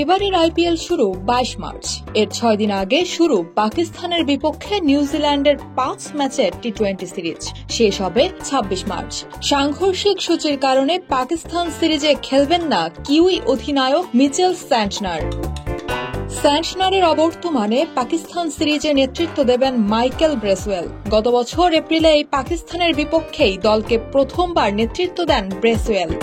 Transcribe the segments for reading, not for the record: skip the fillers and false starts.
এবারের আইপিএল শুরু 22 মার্চ। এর 6 দিন আগে শুরু পাকিস্তানের বিপক্ষে নিউজিল্যান্ডের 5 ম্যাচের টি-20 সিরিজ। শেষ হবে 26 মার্চ। সাংঘর্ষিক সূচির কারণে পাকিস্তান সিরিজে খেলবেন না কিউই অধিনায়ক মিচেল স্যান্টনার। স্যান্টনারের অবর্তমানে পাকিস্তান সিরিজে নেতৃত্ব দেবেন মাইকেল ব্রেসওয়েল। গত বছর এপ্রিলে এই পাকিস্তানের বিপক্ষেই দলকে প্রথমবার নেতৃত্ব দেন ব্রেসওয়েল।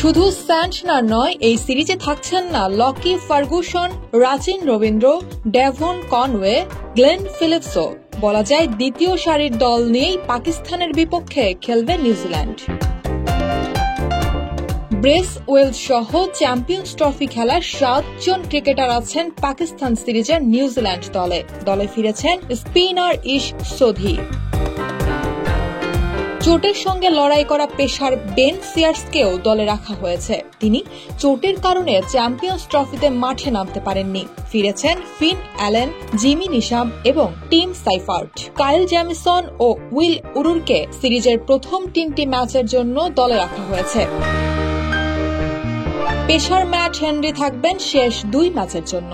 শুধু স্যান্টনার নয়, এই সিরিজে থাকছেন না Lockie Ferguson, Rachin Ravindra, Devon Conway, Glenn ফিলিপসও। বলা যায় দ্বিতীয় সারির দল নিয়েই পাকিস্তানের বিপক্ষে খেলবে নিউজিল্যান্ড। ব্রেসওয়েল সহ চ্যাম্পিয়ন্স ট্রফি খেলার 7 জন ক্রিকেটার আছেন পাকিস্তান সিরিজের নিউজিল্যান্ড দলে। দলে ফিরেছেন স্পিনার ইশ সোধি। চোটের সঙ্গে লড়াই করা পেসার বেন সিয়ার্সকেও দলে রাখা হয়েছে। তিনি চোটের কারণে চ্যাম্পিয়ন্স ট্রফিতে মাঠে নামতে পারেননি। ফিরেছেন ফিন অ্যালেন, জিমি নিশাম এবং টিম সাইফার্ট। কাইল জ্যামিসন ও উইল উরুরকে সিরিজের প্রথম 3টি ম্যাচের জন্য দলে রাখা হয়েছে। পেসার ম্যাট হেনরি থাকবেন শেষ 2 ম্যাচের জন্য।